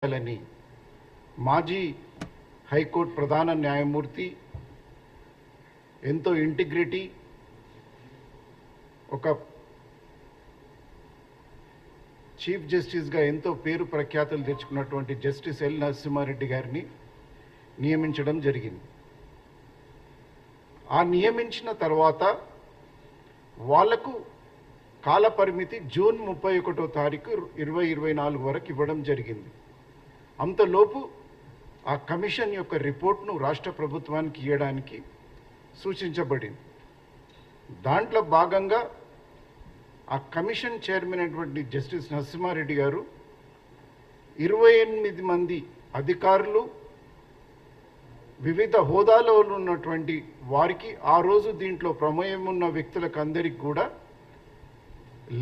చేయాలని మాజీ హైకోర్టు ప్రధాన న్యాయమూర్తి ఎంతో ఇంటిగ్రిటీ ఒక చీఫ్ జస్టిస్గా ఎంతో పేరు ప్రఖ్యాతులు తెచ్చుకున్నటువంటి జస్టిస్ ఎల్ నరసింహారెడ్డి గారిని నియమించడం జరిగింది. ఆ నియమించిన తర్వాత వాళ్లకు కాల పరిమితి జూన్ 31వ తారీఖు 2024 వరకు ఇవ్వడం జరిగింది. అంతలోపు ఆ కమిషన్ యొక్క రిపోర్ట్ను రాష్ట్ర ప్రభుత్వానికి ఇవ్వడానికి సూచించబడింది. దాంట్లో భాగంగా ఆ కమిషన్ చైర్మన్ అయినటువంటి జస్టిస్ నరసింహారెడ్డి గారు 28 మంది అధికారులు వివిధ హోదాలో ఉన్నటువంటి వారికి ఆ రోజు దీంట్లో ప్రమేయం ఉన్న వ్యక్తులకు అందరికీ కూడా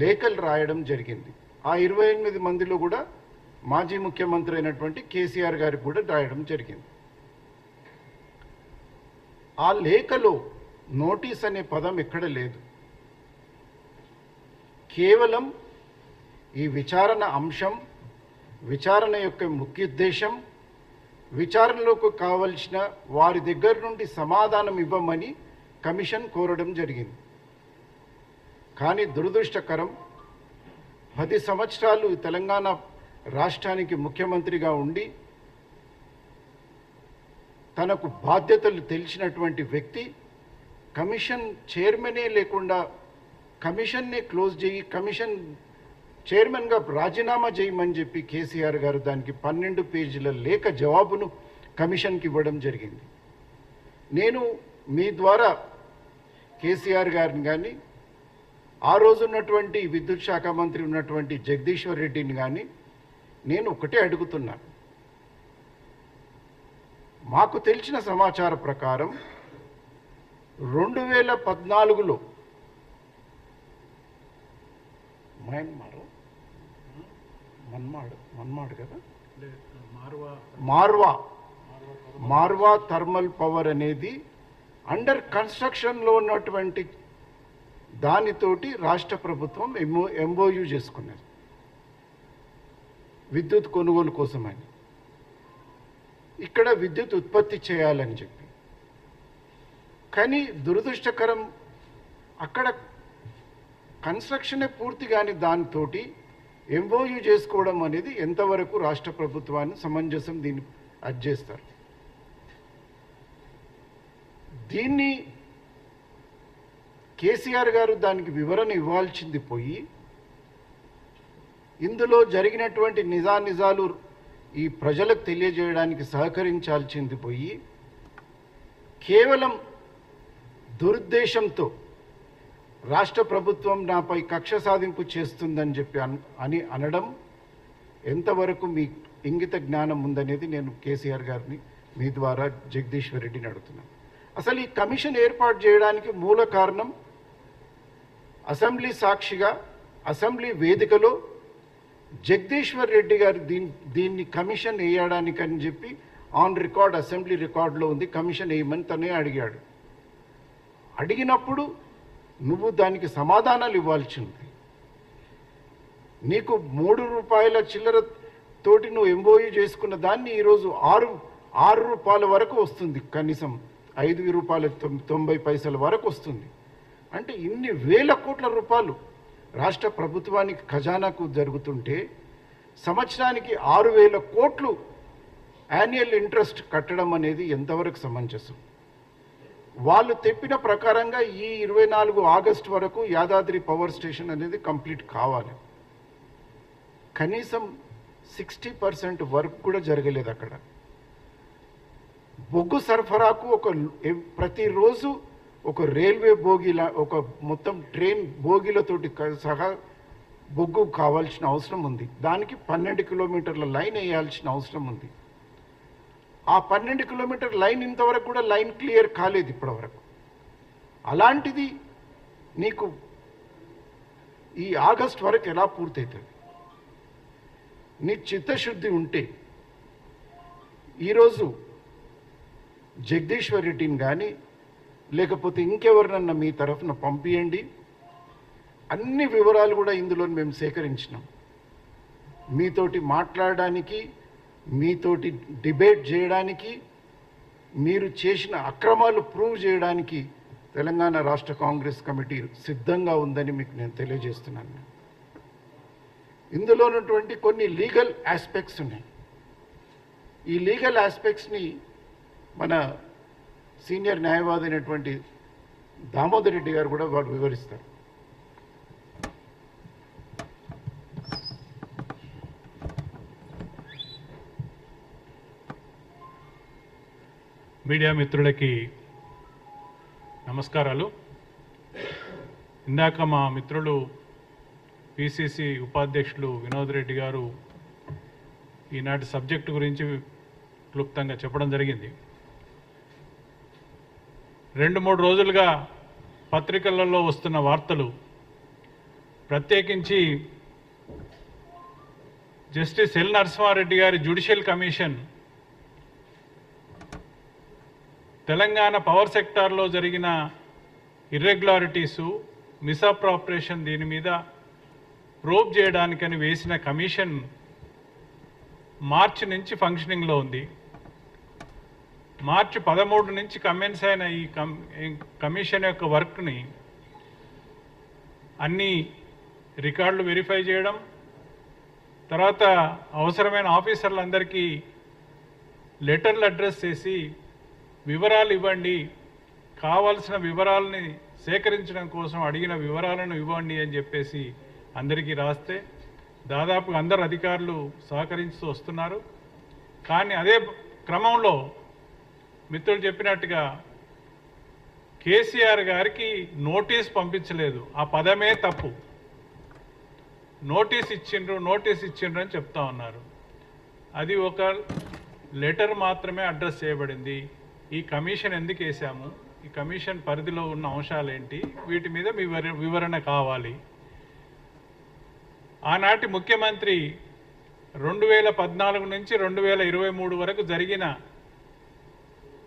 లేఖలు రాయడం జరిగింది. ఆ 28 మందిలో కూడా మాజీ ముఖ్యమంత్రి అయినటువంటి కేసీఆర్ గారికి కూడా రాయడం జరిగింది. ఆ లేఖలో నోటీస్ అనే పదం ఎక్కడ లేదు. కేవలం ఈ విచారణ అంశం, విచారణ యొక్క ముఖ్య ఉద్దేశం, విచారణలోకి కావలసిన వారి దగ్గర నుండి సమాధానం ఇవ్వమని కమిషన్ కోరడం జరిగింది. కానీ దురదృష్టకరం, 10 సంవత్సరాలు తెలంగాణ రాష్ట్రానికి ముఖ్యమంత్రిగా ఉండి తనకు బాధ్యతలు తెలిసినటువంటి వ్యక్తి కమిషన్ చైర్మనే లేకుండా కమిషన్నే క్లోజ్ చేయి, కమిషన్ చైర్మన్గా రాజీనామా చేయమని చెప్పి కేసీఆర్ గారు దానికి 12 పేజీల లేఖ జవాబును కమిషన్కి ఇవ్వడం జరిగింది. నేను మీ ద్వారా కేసీఆర్ గారిని కానీ ఆ రోజు ఉన్నటువంటి విద్యుత్ శాఖ మంత్రి ఉన్నటువంటి జగదీశ్వర్ రెడ్డిని కానీ నేను ఒకటే అడుగుతున్నాను. మాకు తెలిసిన సమాచార ప్రకారం 2014లో మన్మాడ్ కదా మార్వా థర్మల్ పవర్ అనేది అండర్ కన్స్ట్రక్షన్లో ఉన్నటువంటి దానితోటి రాష్ట్ర ప్రభుత్వం ఎంఓయూ చేసుకున్నది విద్యుత్ కొనుగోలు కోసమని, ఇక్కడ విద్యుత్ ఉత్పత్తి చేయాలని చెప్పి. కానీ దురదృష్టకరం, అక్కడ కన్స్ట్రక్షనే పూర్తి కాని దానితోటి ఎంఓయూ చేసుకోవడం అనేది ఎంతవరకు రాష్ట్ర ప్రభుత్వాన్ని సమంజసం దీన్ని అడ్జేస్తారు. దీన్ని కేసీఆర్ గారు దానికి వివరణ ఇవ్వాల్సింది పోయి ఇందులో జరిగినటువంటి నిజాలు ఈ ప్రజలకు తెలియజేయడానికి సహకరించాల్సింది పోయి కేవలం దురుద్దేశంతో రాష్ట్ర ప్రభుత్వం నాపై కక్ష సాధింపు చేస్తుందని చెప్పి అనడం ఎంతవరకు మీ ఇంగిత జ్ఞానం ఉందనేది నేను కేసీఆర్ గారిని మీ ద్వారా జగదీశ్వర్ రెడ్డిని అడుగుతున్నాను. అసలు ఈ కమిషన్ ఏర్పాటు చేయడానికి మూల కారణం అసెంబ్లీ సాక్షిగా అసెంబ్లీ వేదికలో జగదీశ్వర్ రెడ్డి గారు దీన్ని కమిషన్ వేయడానికని చెప్పి ఆన్ రికార్డ్ అసెంబ్లీ రికార్డులో ఉంది, కమిషన్ వేయమని తనే అడిగాడు. అడిగినప్పుడు నువ్వు దానికి సమాధానాలు ఇవ్వాల్సింది. నీకు 3 రూపాయల చిల్లర తోటి నువ్వు ఎంఓయూ చేసుకున్న దాన్ని ఈరోజు 6 రూపాయల వరకు వస్తుంది, కనీసం 5 రూపాయల 90 పైసల వరకు వస్తుంది. అంటే ఇన్ని వేల కోట్ల రూపాయలు రాష్ట్ర ప్రభుత్వానికి ఖజానాకు జరుగుతుంటే సంవత్సరానికి 6,000 కోట్లు యాన్యువల్ ఇంట్రెస్ట్ కట్టడం అనేది ఎంతవరకు సమంజసం? వాళ్ళు తెప్పిన ప్రకారంగా ఈ 24 ఆగస్టు వరకు యాదాద్రి పవర్ స్టేషన్ అనేది కంప్లీట్ కావాలి. కనీసం 60% వర్క్ కూడా జరగలేదు అక్కడ. బొగ్గు సరఫరాకు ప్రతిరోజు ఒక రైల్వే బోగిలా ఒక మొత్తం ట్రైన్ బోగిలతోటి సహా బొగ్గు కావాల్సిన అవసరం ఉంది. దానికి 12 కిలోమీటర్ల లైన్ వేయాల్సిన అవసరం ఉంది. ఆ 12 కిలోమీటర్ లైన్ ఇంతవరకు కూడా లైన్ క్లియర్ కాలేదు ఇప్పటివరకు. అలాంటిది నీకు ఈ ఆగస్ట్ వరకు ఎలా పూర్తవుతుంది? నీ చిత్తశుద్ధి ఉంటే ఈరోజు జగదీశ్వర్ రెడ్డిని కానీ లేకపోతే ఇంకెవరినన్నా మీ తరఫున పంపియండి. అన్ని వివరాలు కూడా ఇందులో మేము సేకరించినాం. మీతోటి మాట్లాడడానికి మీతోటి డిబేట్ చేయడానికి, మీరు చేసిన అక్రమాలు ప్రూవ్ చేయడానికి తెలంగాణ రాష్ట్ర కాంగ్రెస్ కమిటీ సిద్ధంగా ఉందని మీకు నేను తెలియజేస్తున్నాను. ఇందులో ఉన్నటువంటి కొన్ని లీగల్ ఆస్పెక్ట్స్ ఉన్నాయి. ఈ లీగల్ ఆస్పెక్ట్స్ని మన సీనియర్ న్యాయవాది అయినటువంటి దామోదర్ రెడ్డి గారు కూడా వారు వివరిస్తారు. మీడియా మిత్రులకి నమస్కారాలు. ఇందాక మా మిత్రులు పిసిసి ఉపాధ్యక్షులు వినోద్ రెడ్డి గారు ఈనాటి సబ్జెక్టు గురించి క్లుప్తంగా చెప్పడం జరిగింది. 2-3 రోజులుగా పత్రికలలో వస్తున్న వార్తలు, ప్రత్యేకించి జస్టిస్ ఎల్ నరసింహారెడ్డి గారి జ్యుడిషియల్ కమిషన్ తెలంగాణ పవర్ సెక్టార్లో జరిగిన ఇర్రెగ్యులారిటీసు, మిస్అప్రాపరేషన్, దీని మీద ప్రోబ్ చేయడానికని వేసిన కమిషన్ మార్చి నుంచి ఫంక్షనింగ్లో ఉంది. మార్చి 13 నుంచి కమెన్స్ అయిన ఈ కమిషన్ యొక్క వర్క్ని అన్ని రికార్డులు వెరిఫై చేయడం, తర్వాత అవసరమైన ఆఫీసర్లందరికీ లెటర్లు అడ్రస్ చేసి వివరాలు ఇవ్వండి, కావాల్సిన వివరాలని సేకరించడం కోసం అడిగిన వివరాలను ఇవ్వండి అని చెప్పేసి అందరికీ రాస్తే దాదాపు అందరు అధికారులు సహకరిస్తూ వస్తున్నారు. కానీ అదే క్రమంలో మిత్రులు చెప్పినట్టుగా కేసీఆర్ గారికి నోటీస్ పంపించలేదు. ఆ పదమే తప్పు. నోటీస్ ఇచ్చిండ్రు అని చెప్తా ఉన్నారు. అది ఒక లెటర్ మాత్రమే అడ్రస్ చేయబడింది. ఈ కమిషన్ ఎందుకు వేసాము, ఈ కమిషన్ పరిధిలో ఉన్న అంశాలేంటి, వీటి మీద మీ వివరణ కావాలి. ఆనాటి ముఖ్యమంత్రి 2014 నుంచి 2023 వరకు జరిగిన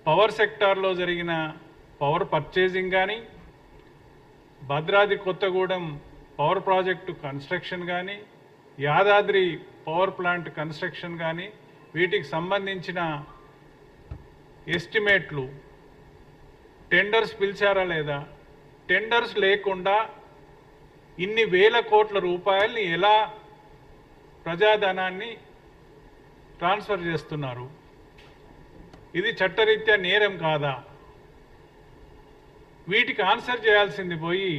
పవర్ సెక్టార్లో జరిగిన పవర్ పర్చేజింగ్ కానీ, Bhadradri Kothagudem power project construction కానీ, యాదాద్రి పవర్ ప్లాంట్ కన్స్ట్రక్షన్ కానీ, వీటికి సంబంధించిన ఎస్టిమేట్లు, టెండర్స్ పిలిచారా లేదా, టెండర్స్ లేకుండా ఇన్ని వేల కోట్ల రూపాయలని ఎలా ప్రజాధనాన్ని ట్రాన్స్ఫర్ చేస్తున్నారు, ఇది చట్టరీత్యా నేరం కాదా? వీటికి ఆన్సర్ చేయాల్సింది పోయి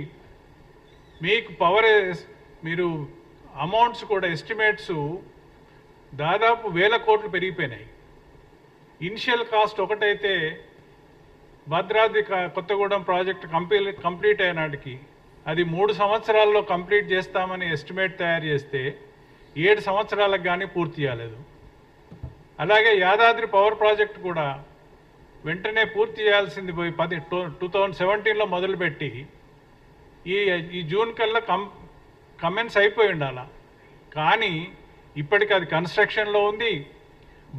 మీకు మీరు అమౌంట్స్ కూడా ఎస్టిమేట్స్ దాదాపు వేల కోట్లు పెరిగిపోయినాయి. ఇనిషియల్ కాస్ట్ ఒకటైతే భద్రాద్రి కొత్తగూడెం ప్రాజెక్ట్ కంప్లీట్ అయినాటికి అది 3 సంవత్సరాల్లో కంప్లీట్ చేస్తామని ఎస్టిమేట్ తయారు చేస్తే 7 సంవత్సరాలకు కానీ పూర్తి చేయలేదు. అలాగే యాదాద్రి పవర్ ప్రాజెక్ట్ కూడా వెంటనే పూర్తి చేయాల్సింది పోయి 2017లో మొదలుపెట్టి ఈ జూన్ కల్లా కమెన్స్ అయిపోయి ఉండాల. కానీ ఇప్పటికి అది కన్స్ట్రక్షన్లో ఉంది.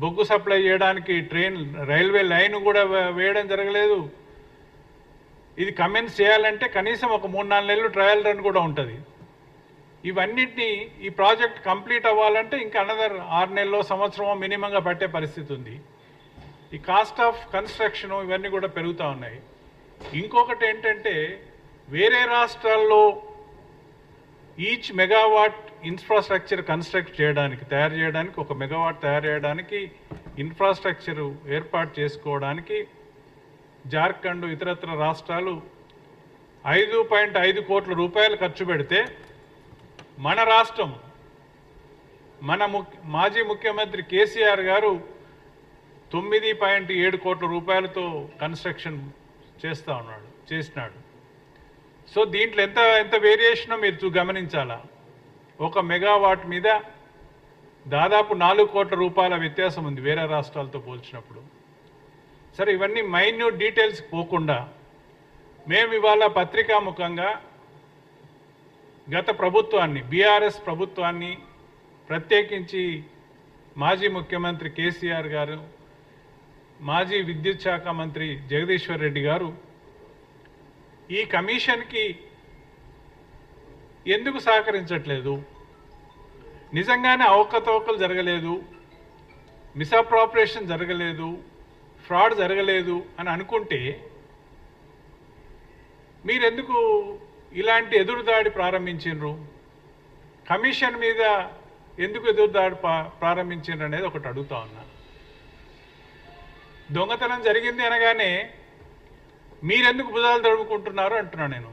బొగ్గు సప్లై చేయడానికి రైల్వే లైన్ కూడా వేయడం జరగలేదు. ఇది కమెన్స్ చేయాలంటే కనీసం ఒక 3-4 నెలలు ట్రయల్ రన్ కూడా ఉంటుంది. ఇవన్నిటినీ ఈ ప్రాజెక్ట్ కంప్లీట్ అవ్వాలంటే ఇంకా అనదర్ 6 నెలల్లో సంవత్సరమో మినిమంగా పట్టే పరిస్థితి ఉంది. ఈ కాస్ట్ ఆఫ్ కన్స్ట్రక్షన్ ఇవన్నీ కూడా పెరుగుతూ ఉన్నాయి. ఇంకొకటి ఏంటంటే వేరే రాష్ట్రాల్లో ఈచ్ మెగావాట్ ఇన్ఫ్రాస్ట్రక్చర్ తయారు చేయడానికి 1 మెగావాట్ తయారు చేయడానికి ఇన్ఫ్రాస్ట్రక్చరు ఏర్పాటు చేసుకోవడానికి జార్ఖండ్ ఇతరత్ర రాష్ట్రాలు 5.5 కోట్ల రూపాయలు ఖర్చు పెడితే మన రాష్ట్రం, మాజీ ముఖ్యమంత్రి కేసీఆర్ గారు 9.7 కోట్ల రూపాయలతో కన్స్ట్రక్షన్ చేసినాడు. సో దీంట్లో ఎంత వేరియేషనో మీరు గమనించాలా. 1 మెగావాట్ మీద దాదాపు 4 కోట్ల రూపాయల వ్యత్యాసం ఉంది వేరే రాష్ట్రాలతో పోల్చినప్పుడు. సరే, ఇవన్నీ మైన్యూట్ డీటెయిల్స్ పోకుండా మేము ఇవాళ పత్రికాముఖంగా గత ప్రభుత్వాన్ని, బీఆర్ఎస్ ప్రభుత్వాన్ని, ప్రత్యేకించి మాజీ ముఖ్యమంత్రి కేసీఆర్ గారు, మాజీ విద్యుత్ శాఖ మంత్రి జగదీశ్వర్ రెడ్డి గారు ఈ కమిషన్కి ఎందుకు సహకరించట్లేదు, నిజంగానే అవకతవకలు జరగలేదు, మిస్అప్రాపరేషన్ జరగలేదు, ఫ్రాడ్ జరగలేదు అని అనుకుంటే మీరెందుకు ఇలాంటి ఎదురుదాడి ప్రారంభించారు? కమిషన్ మీద ఎందుకు ఎదురుదాడి ప్రారంభించారు అనేది ఒకటి అడుగుతా ఉన్నా. దొంగతనం జరిగింది అనగానే మీరెందుకు భుజాలు తడుముకుంటున్నారు అంటున్నా నేను.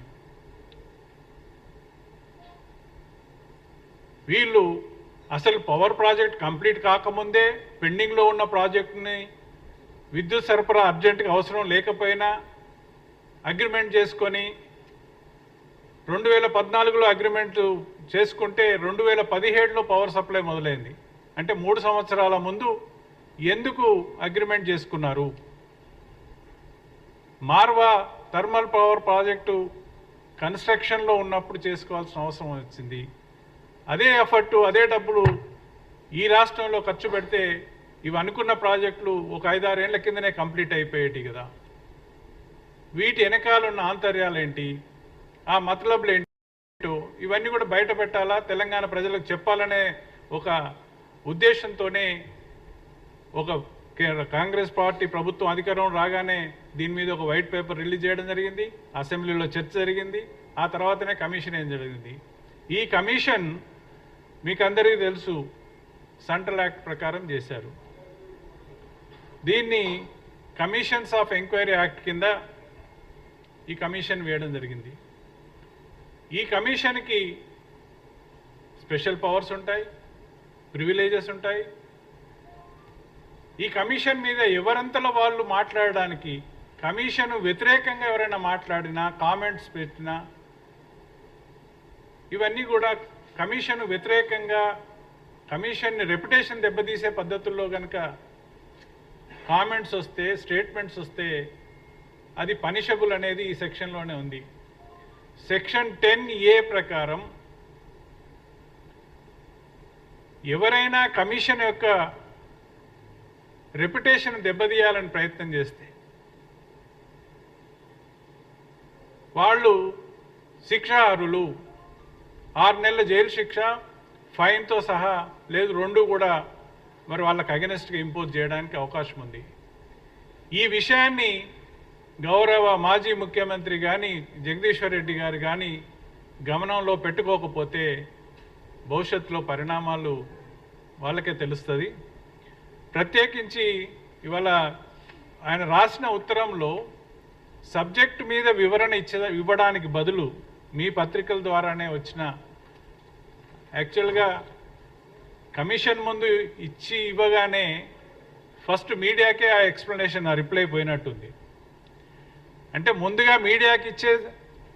వీళ్ళు అసలు పవర్ ప్రాజెక్ట్ కంప్లీట్ కాకముందే పెండింగ్లో ఉన్న ప్రాజెక్టుని విద్యుత్ సరఫరా అర్జెంటుగా అవసరం లేకపోయినా అగ్రిమెంట్ చేసుకొని 2014లో అగ్రిమెంట్ చేసుకుంటే 2017లో పవర్ సప్లై మొదలైంది. అంటే 3 సంవత్సరాల ముందు ఎందుకు అగ్రిమెంట్ చేసుకున్నారు? మార్వా థర్మల్ పవర్ ప్రాజెక్టు కన్స్ట్రక్షన్లో ఉన్నప్పుడు చేసుకోవాల్సిన అవసరం వచ్చింది. అదే ఎఫర్టు, అదే డబ్బులు ఈ రాష్ట్రంలో ఖర్చు పెడితే ఇవి అనుకున్న ప్రాజెక్టులు ఒక 5-6 ఏళ్ల కిందనే కంప్లీట్ అయిపోయేటి కదా. వీటి వెనకాలన్న ఆంతర్యాలు ఏంటి, ఆ మతలబులు ఏంటో ఇవన్నీ కూడా బయట పెట్టాలా, తెలంగాణ ప్రజలకు చెప్పాలనే ఒక ఉద్దేశంతోనే ఒక కాంగ్రెస్ పార్టీ ప్రభుత్వం అధికారం రాగానే దీని మీద ఒక వైట్ పేపర్ రిలీజ్ చేయడం జరిగింది. అసెంబ్లీలో చర్చ జరిగింది. ఆ తర్వాతనే కమిషన్ ఏం జరిగింది. ఈ కమిషన్ మీకు అందరికీ తెలుసు, సెంట్రల్ యాక్ట్ ప్రకారం చేశారు. దీన్ని కమిషన్స్ ఆఫ్ ఎంక్వైరీ యాక్ట్ కింద ఈ కమిషన్ వేయడం జరిగింది. ఈ కమిషన్కి స్పెషల్ పవర్స్ ఉంటాయి, ప్రివిలేజెస్ ఉంటాయి. ఈ కమిషన్ మీద ఎవరంతలో వాళ్ళు మాట్లాడడానికి, కమిషన్ వ్యతిరేకంగా ఎవరైనా మాట్లాడినా, కామెంట్స్ పెట్టినా, ఇవన్నీ కూడా కమిషన్ వ్యతిరేకంగా కమిషన్ని రెప్యుటేషన్ దెబ్బతీసే పద్ధతుల్లో కనుక కామెంట్స్ వస్తే, స్టేట్మెంట్స్ వస్తే అది పనిషబుల్ అనేది ఈ సెక్షన్లోనే ఉంది. సెక్షన్ 10A ప్రకారం ఎవరైనా కమిషన్ యొక్క రెప్యుటేషన్ దెబ్బతీయాలని ప్రయత్నం చేస్తే వాళ్ళు శిక్షార్హులు. 6 నెలల జైలు శిక్ష, ఫైన్తో సహా, లేదు 2 కూడా మరి వాళ్ళకి అగెనెస్ట్గా ఇంపోజ్ చేయడానికి అవకాశం ఉంది. ఈ విషయాన్ని గౌరవ మాజీ ముఖ్యమంత్రి కానీ జగదీశ్వర్ రెడ్డి గారు కానీ గమనంలో పెట్టుకోకపోతే భవిష్యత్తులో పరిణామాలు వాళ్ళకే తెలుస్తుంది. ప్రత్యేకించి ఇవాళ ఆయన రాసిన ఉత్తరంలో సబ్జెక్టు మీద వివరణ ఇవ్వడానికి బదులు మీ పత్రికల ద్వారానే వచ్చిన, యాక్చువల్గా కమిషన్ ముందు ఇవ్వగానే ఫస్ట్ మీడియాకే ఆ ఎక్స్ప్లెనేషన్, ఆ రిప్లై పోయినట్టుంది. అంటే ముందుగా మీడియాకి ఇచ్చే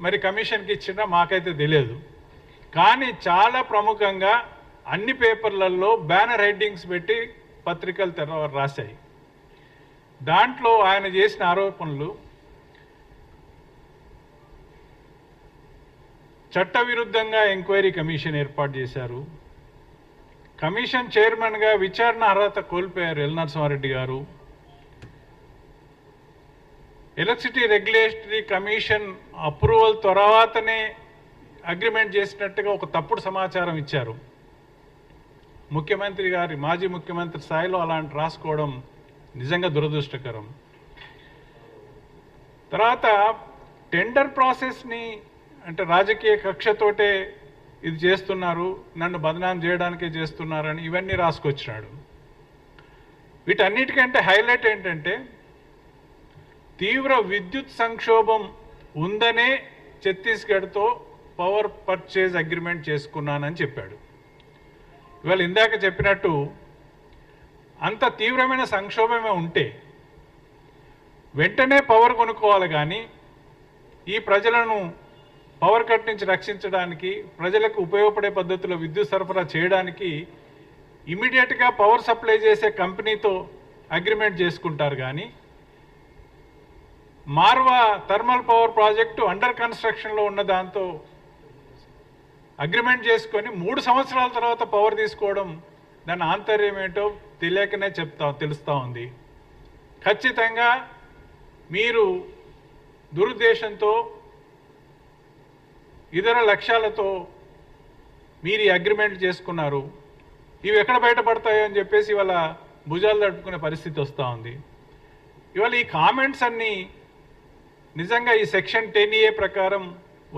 మరి కమిషన్కి ఇచ్చినా మాకైతే తెలియదు. కానీ చాలా ప్రముఖంగా అన్ని పేపర్లలో బ్యానర్ హెడ్డింగ్స్ పెట్టి పత్రికలు రాశాయి. దాంట్లో ఆయన చేసిన ఆరోపణలు చట్టవిరుద్ధంగా ఎంక్వైరీ కమిషన్ ఏర్పాటు చేశారు, కమిషన్ చైర్మన్గా విచారణ అర్హత కోల్పోయారు ఎల్ నరసింహారెడ్డి గారు, ఎలక్ట్రిసిటీ రెగ్యులేటరీ కమిషన్ అప్రూవల్ తర్వాతనే అగ్రిమెంట్ చేసినట్టుగా ఒక తప్పుడు సమాచారం ఇచ్చారు. ముఖ్యమంత్రి గారి, మాజీ ముఖ్యమంత్రి స్థాయిలో అలాంటి రాసుకోవడం నిజంగా దురదృష్టకరం. తర్వాత టెండర్ ప్రాసెస్ని అంటే రాజకీయ కక్షతోటే ఇది చేస్తున్నారు, నన్ను బదనాం చేయడానికే చేస్తున్నారని ఇవన్నీ రాసుకొచ్చినాడు. వీటన్నిటికంటే హైలైట్ ఏంటంటే తీవ్ర విద్యుత్ సంక్షోభం ఉందనే ఛత్తీస్గఢ్తో పవర్ పర్చేజ్ అగ్రిమెంట్ చేసుకున్నానని చెప్పాడు. ఇవాళ ఇందాక చెప్పినట్టు అంత తీవ్రమైన సంక్షోభమే ఉంటే వెంటనే పవర్ కొనుక్కోవాలి, కానీ ఈ ప్రజలను పవర్ కట్ నుంచి రక్షించడానికి, ప్రజలకు ఉపయోగపడే పద్ధతిలో విద్యుత్ సరఫరా చేయడానికి ఇమీడియట్గా పవర్ సప్లై చేసే కంపెనీతో అగ్రిమెంట్ చేసుకుంటారు. కానీ Marwa thermal power project under కన్స్ట్రక్షన్లో ఉన్న దాంతో అగ్రిమెంట్ చేసుకొని 3 సంవత్సరాల తర్వాత పవర్ తీసుకోవడం, దాని ఆంతర్యం ఏంటో తెలియకనే తెలుస్తూ ఉంది. ఖచ్చితంగా మీరు దురుద్దేశంతో, ఇతర లక్ష్యాలతో మీరు ఈ అగ్రిమెంట్ చేసుకున్నారు. ఇవి ఎక్కడ బయటపడతాయో అని చెప్పేసి ఇవాళ భుజాలు తడుపుకునే పరిస్థితి వస్తూ ఉంది. ఇవాళ ఈ కామెంట్స్ అన్నీ నిజంగా ఈ సెక్షన్ 10A ప్రకారం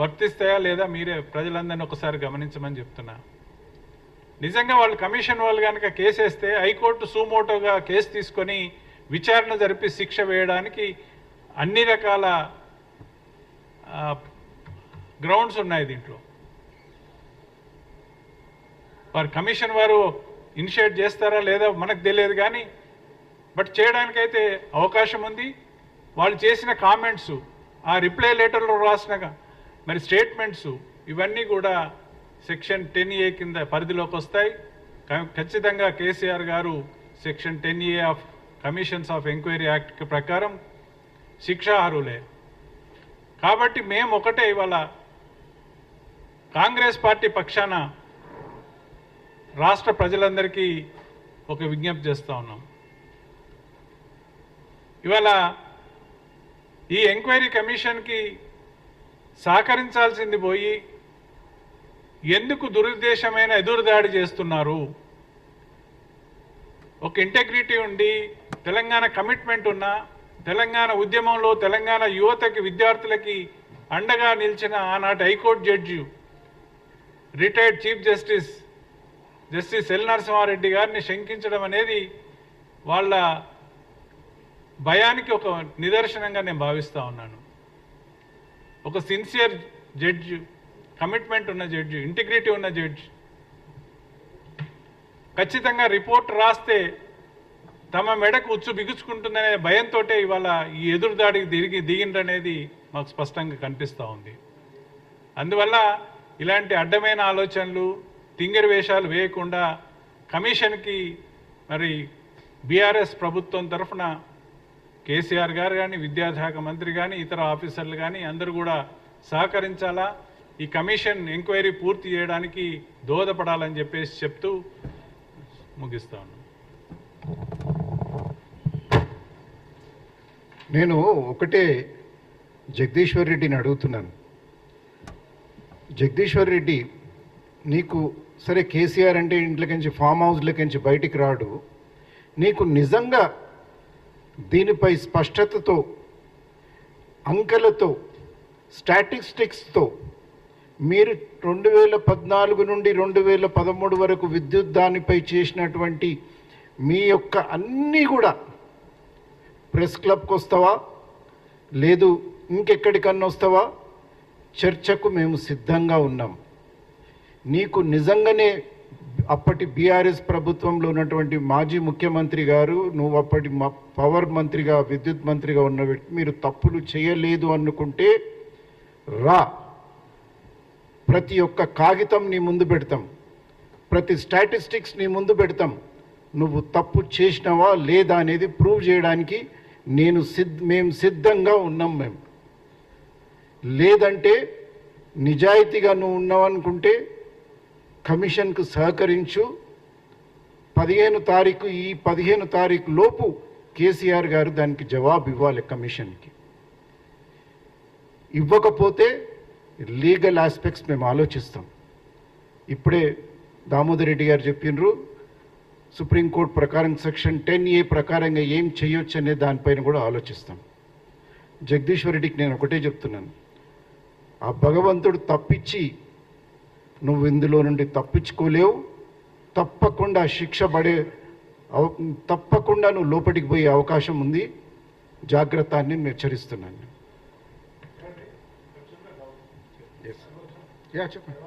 వర్తిస్తాయా లేదా మీరే ప్రజలందరినీ ఒకసారి గమనించమని చెప్తున్నా. నిజంగా వాళ్ళు కమిషన్ వాళ్ళు కనుక కేసు వేస్తే హైకోర్టు సూమోటోగా కేసు తీసుకొని విచారణ జరిపి శిక్ష వేయడానికి అన్ని రకాల గ్రౌండ్స్ ఉన్నాయి దీంట్లో. వారు కమిషన్ వారు ఇనిషియేట్ చేస్తారా లేదా మనకు తెలియదు, కానీ బట్ చేయడానికైతే అవకాశం ఉంది. వాళ్ళు చేసిన కామెంట్స్, ఆ రిప్లై లెటర్లో రాసిన మరి స్టేట్మెంట్స్, ఇవన్నీ కూడా సెక్షన్ 10A కింద పరిధిలోకి వస్తాయి. ఖచ్చితంగా కేసీఆర్ గారు section 10A of commissions of enquiry act ప్రకారం శిక్షార్హులే. కాబట్టి మేము ఒకటే ఇవాళ కాంగ్రెస్ పార్టీ పక్షాన రాష్ట్ర ప్రజలందరికీ ఒక విజ్ఞప్తి చేస్తూ ఉన్నాం. ఇవాళ ఈ ఎంక్వైరీ కమిషన్కి సహకరించాల్సింది పోయి ఎందుకు దురుద్దేశమైన ఎదురుదాడి చేస్తున్నారు? ఒక ఇంటెగ్రిటీ ఉండి తెలంగాణ కమిట్మెంట్ ఉన్న, తెలంగాణ ఉద్యమంలో తెలంగాణ యువతకి విద్యార్థులకి అండగా నిలిచిన ఆనాటి high court judge retired chief justice L Narasimha Reddy గారిని శంకించడం అనేది వాళ్ళ భయానికి ఒక నిదర్శనంగా నేను భావిస్తూ ఉన్నాను. ఒక సిన్సియర్ జడ్జి, కమిట్మెంట్ ఉన్న జడ్జి, ఇంటిగ్రిటీ ఉన్న జడ్జి ఖచ్చితంగా రిపోర్ట్ రాస్తే తమ మెడకు ఉచ్చు బిగుచుకుంటుందనే భయంతో ఇవాళ ఈ ఎదురుదాడికి దిగిండ్రనేది మాకు స్పష్టంగా కనిపిస్తూ ఉంది. అందువల్ల ఇలాంటి అడ్డమైన ఆలోచనలు, తింగరి వేషాలు వేయకుండా కమిషన్కి మరి బీఆర్ఎస్ ప్రభుత్వం తరఫున కేసీఆర్ గారు కానీ, విద్యాశాఖ మంత్రి కానీ, ఇతర ఆఫీసర్లు కానీ అందరూ కూడా సహకరించాలా, ఈ కమిషన్ ఎంక్వైరీ పూర్తి చేయడానికి దోహదపడాలని చెప్పేసి చెప్తూ ముగిస్తా ఉన్నాను. నేను ఒకటే జగదీశ్వర్ రెడ్డిని అడుగుతున్నాను. జగదీశ్వర్ రెడ్డి, నీకు సరే కేసీఆర్ అంటే ఇంట్లోకించి ఫామ్ హౌస్లోకించి బయటికి రాడు, నీకు నిజంగా దీనిపై స్పష్టతతో, అంకెలతో, స్టాటిస్టిక్స్తో మీరు 2014 నుండి 2013 వరకు విద్యుత్ దానిపై చేసినటువంటి మీ యొక్క అన్నీ కూడా ప్రెస్ క్లబ్కి వస్తావా, లేదు ఇంకెక్కడికన్నా వస్తావా? చర్చకు మేము సిద్ధంగా ఉన్నాం. నీకు నిజంగానే అప్పటి బీఆర్ఎస్ ప్రభుత్వంలో ఉన్నటువంటి మాజీ ముఖ్యమంత్రి గారు, నువ్వు అప్పటి పవర్ మంత్రిగా, విద్యుత్ మంత్రిగా ఉన్న వ్యక్తి, మీరు తప్పులు చేయలేదు అనుకుంటే రా, ప్రతి ఒక్క కాగితం నీ ముందు పెడతాం, ప్రతి స్టాటిస్టిక్స్ నీ ముందు పెడతాం. నువ్వు తప్పు చేసినావా లేదా అనేది ప్రూవ్ చేయడానికి మేము సిద్ధంగా ఉన్నాం. మేము లేదంటే నిజాయితీగా నువ్వు ఉన్నావనుకుంటే కమిషన్కు సహకరించు. 15 తారీఖు, ఈ 15 తారీఖు లోపు కేసీఆర్ గారు దానికి జవాబు ఇవ్వాలి కమిషన్కి. ఇవ్వకపోతే లీగల్ ఆస్పెక్ట్స్ మేము ఆలోచిస్తాం. ఇప్పుడే దామోదర్ రెడ్డి గారు చెప్పినారు, సుప్రీంకోర్టు ప్రకారం సెక్షన్ 10A ప్రకారంగా ఏం చేయొచ్చు అనే దానిపైన కూడా ఆలోచిస్తాం. జగదీశ్వర్ రెడ్డికి నేను ఒకటే చెప్తున్నాను, ఆ భగవంతుడు తప్పించి నువ్వు ఇందులో నుండి తప్పించుకోలేవు. తప్పకుండా శిక్ష తప్పకుండా నువ్వు లోపలికి పోయే అవకాశం ఉంది. జాగ్రత్త అని నేను హెచ్చరిస్తున్నాను. చెప్పండి.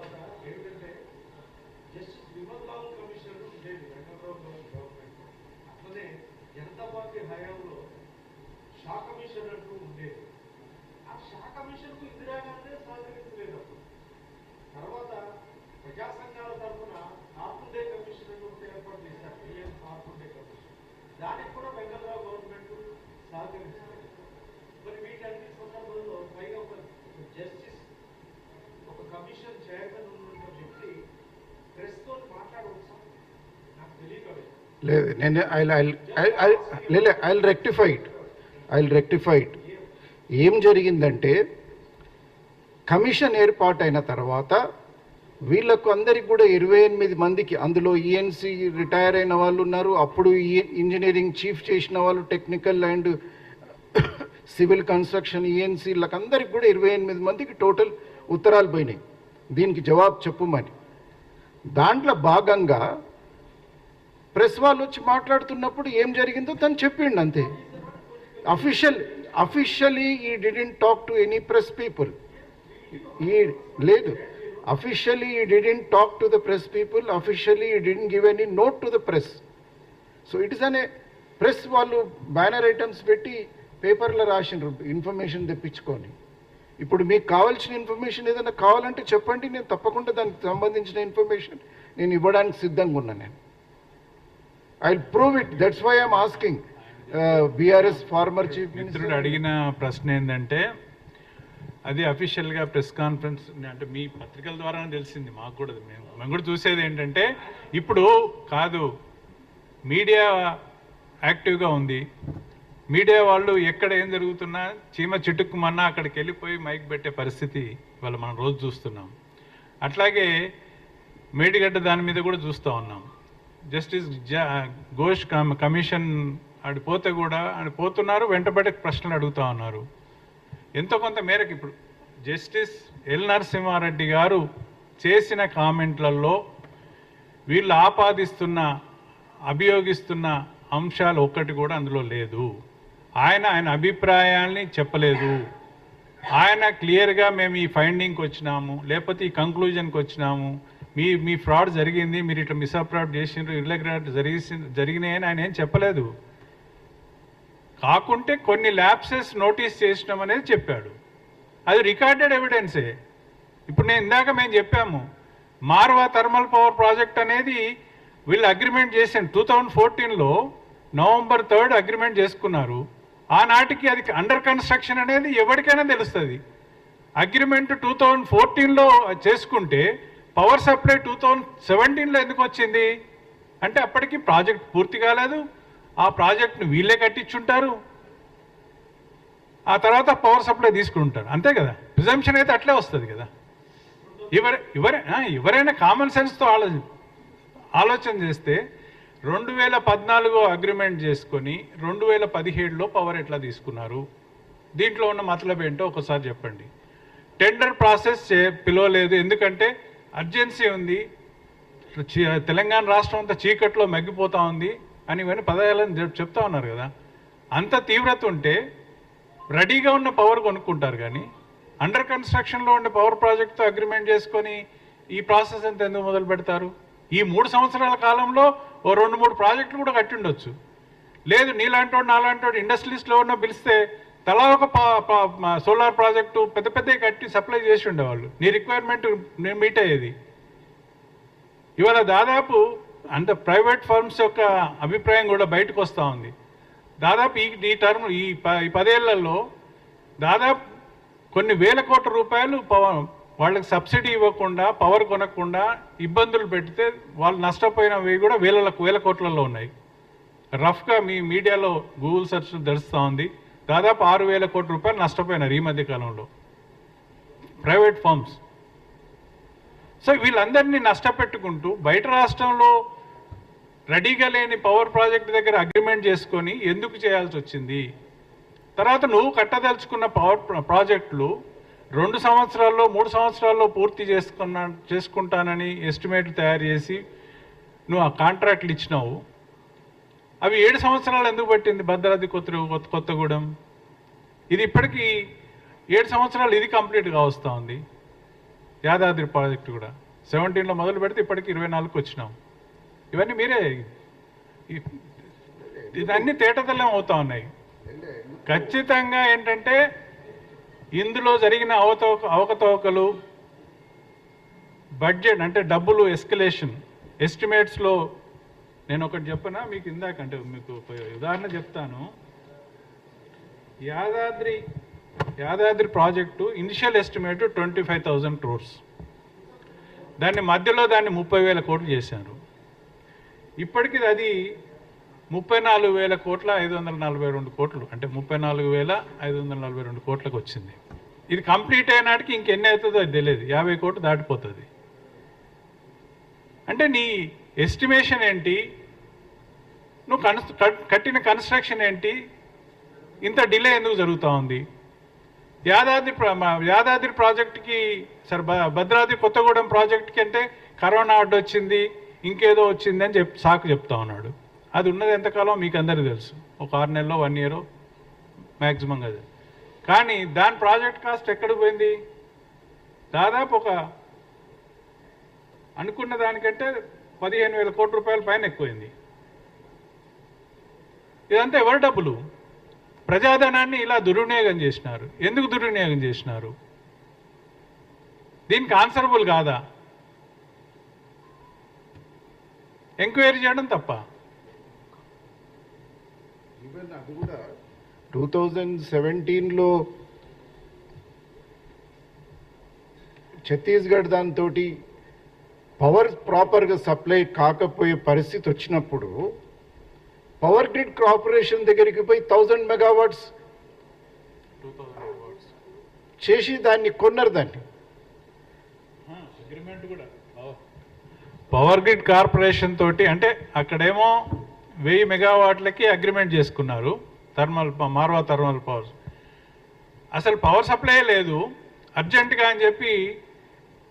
తర్వాత ప్రజా సంఘాల తరఫున ఆర్పుడే కమిషన్ ఏర్పాటు చేశారు, ఆర్పుడే కమిషన్. దానికి కూడా వెంకటరావు గవర్నమెంట్ సహకరించారు. మరి వీటన్ని సందర్భంలో పైగా ఒక జస్టిస్, ఒక కమిషన్ చైర్మన్ ఉన్నట్టు చెప్పి ప్రెస్తో మాట్లాడవచ్చు, నాకు తెలియదు. లేదు, నేను ఐ రెక్టిఫైడ్. ఏం జరిగిందంటే కమిషన్ ఏర్పాటైన తర్వాత వీళ్ళకు అందరికి కూడా 28 మందికి, అందులో ఈఎన్సీ రిటైర్ అయిన వాళ్ళు ఉన్నారు, అప్పుడు ఇంజనీరింగ్ చీఫ్ చేసిన వాళ్ళు, టెక్నికల్ అండ్ సివిల్ కన్స్ట్రక్షన్ ఈఎన్సీలకు అందరికి కూడా 28 మందికి టోటల్ ఉత్తరాలు పోయినాయి దీనికి జవాబు చెప్పమని. దాంట్లో భాగంగా ప్రెస్ వాళ్ళు వచ్చి మాట్లాడుతున్నప్పుడు ఏం జరిగిందో తను చెప్పిండు అంతే. Officially he didn't talk to any press people. లేదు, officially he didn't talk to the press people, officially he didn't give any note to the press. So it is అనే ప్రెస్ వాళ్ళు బ్యానర్ ఐటమ్స్ పెట్టి పేపర్లో రాసిండ్రు information తెప్పించుకొని. ఇప్పుడు మీకు కావాల్సిన information ఏదైనా కావాలంటే చెప్పండి, నేను తప్పకుండా దానికి సంబంధించిన ఇన్ఫర్మేషన్ నేను ఇవ్వడానికి సిద్ధంగా ఉన్నాను. నేను I will prove it. That's why I'm asking BRS former chief మిత్రుడు అడిగిన ప్రశ్న ఏంటంటే, అది అఫీషియల్గా ప్రెస్ కాన్ఫరెన్స్ అంటే మీ పత్రికల ద్వారానే తెలిసింది మాకు కూడా. మేము కూడా చూసేది ఏంటంటే, ఇప్పుడు కాదు మీడియా యాక్టివ్గా ఉంది, మీడియా వాళ్ళు ఎక్కడ ఏం జరుగుతున్నా చీమ చిటుక్కుమన్నా అక్కడికి వెళ్ళిపోయి మైక్ పెట్టే పరిస్థితి ఇవాళ మనం రోజు చూస్తున్నాం. అట్లాగే మేడిగడ్డ దాని మీద కూడా చూస్తూ ఉన్నాం. జస్టిస్ ఘోష్ కమిషన్ ఆడిపోతే కూడా పోతున్నారు, వెంటబడే ప్రశ్నలు అడుగుతూ ఉన్నారు. ఎంతో కొంత మేరకు ఇప్పుడు జస్టిస్ ఎల్ నరసింహారెడ్డి గారు చేసిన కామెంట్లలో వీళ్ళు ఆపాదిస్తున్న అభియోగిస్తున్న అంశాలు ఒక్కటి కూడా అందులో లేదు. ఆయన అభిప్రాయాల్ని చెప్పలేదు. ఆయన క్లియర్గా మేము ఈ ఫైండింగ్కి వచ్చినాము, లేకపోతే ఈ కంక్లూజన్కి వచ్చినాము, మీ ఫ్రాడ్ జరిగింది, మీరు ఇట్లా మిస్అప్రాడ్ చేసిండ్రు, ఇర్రెగ్యులారిటీ జరిగినాయని ఆయన ఏం చెప్పలేదు. కాకుంటే కొన్ని ల్యాప్సెస్ నోటీస్ చేసినాం అనేది చెప్పాడు. అది రికార్డెడ్ ఎవిడెన్సే. ఇప్పుడు ఇందాక మేము చెప్పాము, మార్వా థర్మల్ పవర్ ప్రాజెక్ట్ అనేది వీళ్ళు అగ్రిమెంట్ చేశారు 2014లో November 3 అగ్రిమెంట్ చేసుకున్నారు. ఆనాటికి అది అండర్ కన్స్ట్రక్షన్ అనేది ఎవరికైనా తెలుస్తుంది. అగ్రిమెంట్ 2014లో చేసుకుంటే పవర్ సప్లై 2017లో ఎందుకు వచ్చింది అంటే అప్పటికి ప్రాజెక్ట్ పూర్తి కాలేదు. ఆ ప్రాజెక్ట్ను వీళ్ళే కట్టించుంటారు, ఆ తర్వాత పవర్ సప్లై తీసుకుంటారు, అంతే కదా. ప్రిజంప్షన్ అయితే అట్లే వస్తుంది కదా. ఎవరైనా కామన్ సెన్స్తో ఆలోచన చేస్తే 2014 అగ్రిమెంట్ చేసుకొని 2017లో పవర్ ఎట్లా తీసుకున్నారు? దీంట్లో ఉన్న మతలబ్ ఏంటో ఒకసారి చెప్పండి. టెండర్ ప్రాసెస్ పిలవలేదు ఎందుకంటే అర్జెన్సీ ఉంది, తెలంగాణ రాష్ట్రం అంతా చీకట్లో మగ్గిపోతూ ఉంది అని ఇవన్నీ పదాలను చెప్తా ఉన్నారు కదా. అంత తీవ్రత ఉంటే రెడీగా ఉన్న పవర్ కొనుక్కుంటారు, కానీ అండర్ కన్స్ట్రక్షన్లో ఉండే పవర్ ప్రాజెక్ట్తో అగ్రిమెంట్ చేసుకొని ఈ ప్రాసెస్ అంతా ఎందుకు మొదలు పెడతారు? ఈ 3 సంవత్సరాల కాలంలో ఓ 2-3 ప్రాజెక్టులు కూడా కట్టి ఉండొచ్చు. లేదు నీలాంటోడు నాలాంటోడు ఇండస్ట్రియలిస్ట్లో ఉన్న పిలిస్తే తలా ఒక సోలార్ ప్రాజెక్టు పెద్ద పెద్దవి కట్టి సప్లై చేసి ఉండేవాళ్ళు, నీ రిక్వైర్మెంట్ మీట్ అయ్యేది. ఇవాళ దాదాపు అంత ప్రైవేట్ ఫర్మ్స్ యొక్క అభిప్రాయం కూడా బయటకు వస్తూ ఉంది. దాదాపు ఈ టర్మ్ ఈ 10 ఏళ్లలో దాదాపు కొన్ని వేల కోట్ల రూపాయలు వాళ్ళకి సబ్సిడీ ఇవ్వకుండా పవర్ కొనకుండా ఇబ్బందులు పెడితే వాళ్ళు నష్టపోయినవి కూడా వేల కోట్లలో ఉన్నాయి. రఫ్గా మీ మీడియాలో గూగుల్ సెర్చ్ తెలుస్తూ ఉంది. దాదాపు 6,000 కోట్ల రూపాయలు నష్టపోయినారు ఈ మధ్య కాలంలో ప్రైవేట్ ఫర్మ్స్. సో వీళ్ళందరినీ నష్టపెట్టుకుంటూ బయట రాష్ట్రంలో రెడీగా లేని పవర్ ప్రాజెక్ట్ దగ్గర అగ్రిమెంట్ చేసుకొని ఎందుకు చేయాల్సి వచ్చింది? తర్వాత నువ్వు కట్టదలుచుకున్న పవర్ ప్రాజెక్టులు 2 సంవత్సరాల్లో 3 సంవత్సరాల్లో పూర్తి చేసుకుంటానని ఎస్టిమేట్లు తయారు చేసి నువ్వు ఆ కాంట్రాక్ట్లు ఇచ్చినావు. అవి 7 సంవత్సరాలు ఎందుకు పట్టింది? భద్రాద్రి కొత్తగూడెం ఇది ఇప్పటికీ 7 సంవత్సరాలు ఇది కంప్లీట్గా వస్తూ ఉంది. యాదాద్రి ప్రాజెక్టు కూడా 17లో మొదలు పెడితే ఇప్పటికి 24కి వచ్చినాం. ఇవన్నీ మీరే ఇదన్నీ తేటతెల్లం అవుతా ఉన్నాయి. ఖచ్చితంగా ఏంటంటే ఇందులో జరిగిన అవకతవకలు, బడ్జెట్ అంటే డబ్బులు ఎస్కలేషన్ ఎస్టిమేట్స్లో నేను ఒకటి చెప్పనా మీకు ఇందాక, అంటే మీకు ఉదాహరణ చెప్తాను. Yadadri project initial estimate 25,000 crores, దాన్ని మధ్యలో 30,000 కోట్లు చేశారు. ఇప్పటికి అది 34,542 కోట్లు, అంటే 34,542 కోట్లకు వచ్చింది. ఇది కంప్లీట్ అయినాటికి ఇంకెన్ని అవుతుందో అది తెలియదు, 50 కోట్లు దాటిపోతుంది. అంటే నీ ఎస్టిమేషన్ ఏంటి, నువ్వు కట్టిన కన్స్ట్రక్షన్ ఏంటి, ఇంత డిలే ఎందుకు జరుగుతూ ఉంది? యాదాద్రి ప్రాజెక్టుకి సరే భద్రాద్రి కొత్తగూడెం ప్రాజెక్టుకి అంటే కరోనా అడ్డొచ్చింది, ఇంకేదో వచ్చింది అని సాకు చెప్తా ఉన్నాడు. అది ఉన్నది ఎంతకాలం మీకు అందరికీ తెలుసు, ఒక 6 నెలలో 1 ఇయర్ మ్యాక్సిమం కదా. కానీ దాని ప్రాజెక్ట్ కాస్ట్ ఎక్కడికి పోయింది? దాదాపు ఒక అనుకున్న దానికంటే 15,000 కోట్ల రూపాయల పైన ఎక్కువైంది. ఇదంతా ఎవరి డబ్బులు? ప్రజాధనాన్ని ఇలా దుర్వినియోగం చేసినారు. ఎందుకు దుర్వినియోగం చేసినారు? దీనికి ఆన్సరబుల్ కాదా? ఎంక్వైరీ చేయడం తప్ప? ఈవెన్ అది కూడా 2017లో ఛత్తీస్గఢ్ దాంతో పవర్ ప్రాపర్గా సప్లై కాకపోయే పరిస్థితి వచ్చినప్పుడు పవర్ గ్రిడ్ కార్పొరేషన్ దగ్గరికి పోయి 1000 మెగావాట్స్ చేసి దాన్ని కొన్నారు. దాన్ని అగ్రిమెంట్ కూడా పవర్ గ్రిడ్ కార్పొరేషన్ తోటి, అంటే అక్కడేమో 1000 మెగావాట్లకి అగ్రిమెంట్ చేసుకున్నారు మార్వా థర్మల్ పవర్. అసలు పవర్ సప్లై లేదు అర్జెంటుగా అని చెప్పి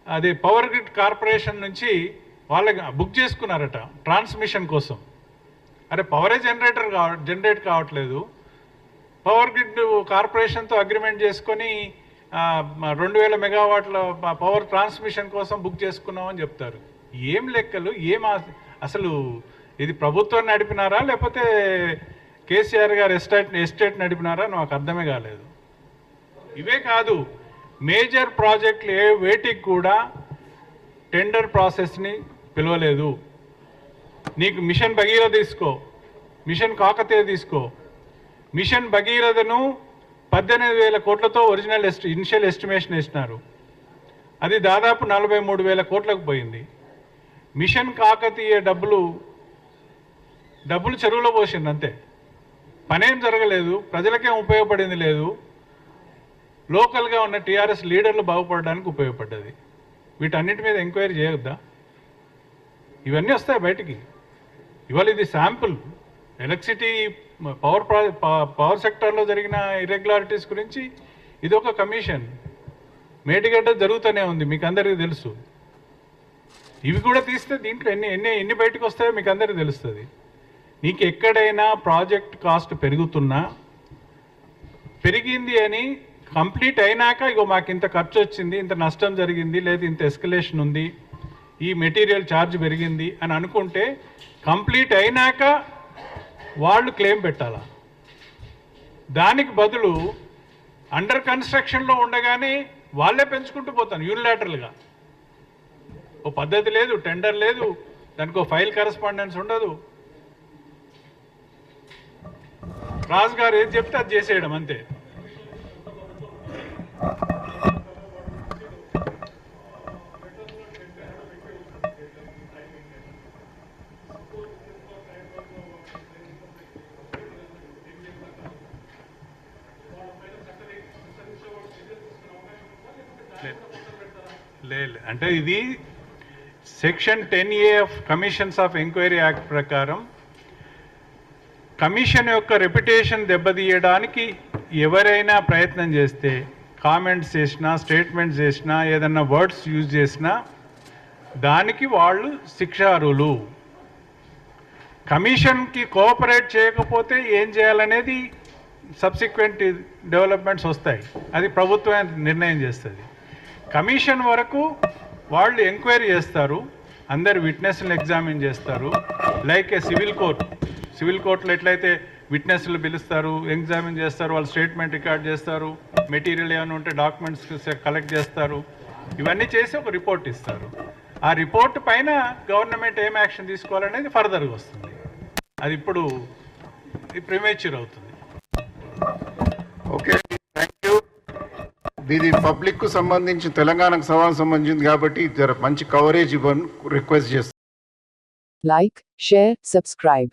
అది పవర్ గ్రిడ్ కార్పొరేషన్ నుంచి వాళ్ళకి బుక్ చేసుకున్నారట ట్రాన్స్మిషన్ కోసం. అరే పవరే జనరేట్ కావట్లేదు, పవర్ గ్రిడ్ కార్పొరేషన్తో అగ్రిమెంట్ చేసుకొని 2000 మెగావాట్ల పవర్ ట్రాన్స్మిషన్ కోసం బుక్ చేసుకున్నామని చెప్తారు. ఏం లెక్కలు, అసలు ఇది ప్రభుత్వం నడిపినారా లేకపోతే కేసీఆర్ గారు ఎస్టేట్ నడిపినారా? నాకు అర్థమే కాలేదు. ఇవే కాదు, మేజర్ ప్రాజెక్టులు వేటికి కూడా టెండర్ ప్రాసెస్ని పిలవలేదు. నీకు మిషన్ భగీరథ తీసుకో, మిషన్ కాకతీయ తీసుకో. మిషన్ భగీరథను 18,000 కోట్లతో ఇనిషియల్ ఎస్టిమేషన్ వేసినారు. అది దాదాపు 43,000 కోట్లకు పోయింది. మిషన్ కాకతీయ డబ్బులు చెరువులో పోసింది అంతే, పనేం జరగలేదు, ప్రజలకేం ఉపయోగపడింది లేదు. లోకల్గా ఉన్న టీఆర్ఎస్ లీడర్లు బాగుపడడానికి ఉపయోగపడ్డది. వీటన్నిటి మీద ఎంక్వైరీ చేయొద్దా? ఇవన్నీ వస్తాయి బయటికి. ఇవాళ ఇది శాంపుల్. ఎలక్ట్రిసిటీ పవర్ సెక్టార్లో జరిగిన ఇర్రెగ్యులారిటీస్ గురించి ఇది ఒక కమిషన్. మేటిగడ్డ జరుగుతూనే ఉంది, మీకు అందరికీ తెలుసు. ఇవి కూడా తీస్తే దీంట్లో ఎన్ని బయటకు వస్తాయో మీకు అందరికీ తెలుస్తుంది. నీకు ఎక్కడైనా ప్రాజెక్ట్ కాస్ట్ పెరిగింది అని కంప్లీట్ అయినాక ఇగో మాకు ఇంత ఖర్చు వచ్చింది, ఇంత నష్టం జరిగింది, లేదా ఇంత ఎస్కలేషన్ ఉంది, ఈ మెటీరియల్ ఛార్జ్ పెరిగింది అని అనుకుంటే కంప్లీట్ అయినాక వాళ్ళు క్లెయిమ్ పెట్టాలా. దానికి బదులు అండర్ కన్స్ట్రక్షన్లో ఉండగానే వాళ్ళే పెంచుకుంటూ పోతాను యూనిలాటరల్గా. ఓ పద్ధతి లేదు, టెండర్ లేదు, దానికి ఒక ఫైల్ కరెస్పాండెన్స్ ఉండదు. రాజు గారు ఏది చెప్తే అది చేసేయడం అంతే. లేదు అంటే ఇది section 10A of commissions of enquiry act ప్రకారం కమిషన్ యొక్క రెప్యుటేషన్ దెబ్బతీయడానికి ఎవరైనా ప్రయత్నం చేస్తే, కామెంట్స్ చేసినా, స్టేట్మెంట్స్ చేసినా, ఏదన్నా వర్డ్స్ యూజ్ చేసినా దానికి వాళ్ళు శిక్షార్హులు. కమిషన్కి కోఆపరేట్ చేయకపోతే ఏం చేయాలనేది సబ్సిక్వెంట్ డెవలప్మెంట్స్ వస్తాయి, అది ప్రభుత్వం నిర్ణయం చేస్తుంది. కమిషన్ వరకు వాళ్ళు ఎంక్వైరీ చేస్తారు, అందరు విట్నెస్లను ఎగ్జామిన్ చేస్తారు. లైక్ ఏ సివిల్ కోర్టులో ఎట్లయితే విట్నెస్లు పిలుస్తారు, ఎగ్జామిన్ చేస్తారు, వాళ్ళు స్టేట్మెంట్ రికార్డ్ చేస్తారు, మెటీరియల్ ఏమైనా ఉంటే డాక్యుమెంట్స్ కలెక్ట్ చేస్తారు, ఇవన్నీ చేసి ఒక రిపోర్ట్ ఇస్తారు. ఆ రిపోర్ట్ పైన గవర్నమెంట్ ఏం యాక్షన్ తీసుకోవాలనేది ఫర్దర్గా వస్తుంది. అది ఇప్పుడు ప్రిమేచ్యూర్ అవుతుంది. Okay, thank you. ఇది పబ్లిక్ కు సంబంధించి, తెలంగాణకు సంబంధించింది కాబట్టి మంచి కవరేజ్ ఇవ్వను రిక్వెస్ట్ చేస్తాను. Like, share, subscribe.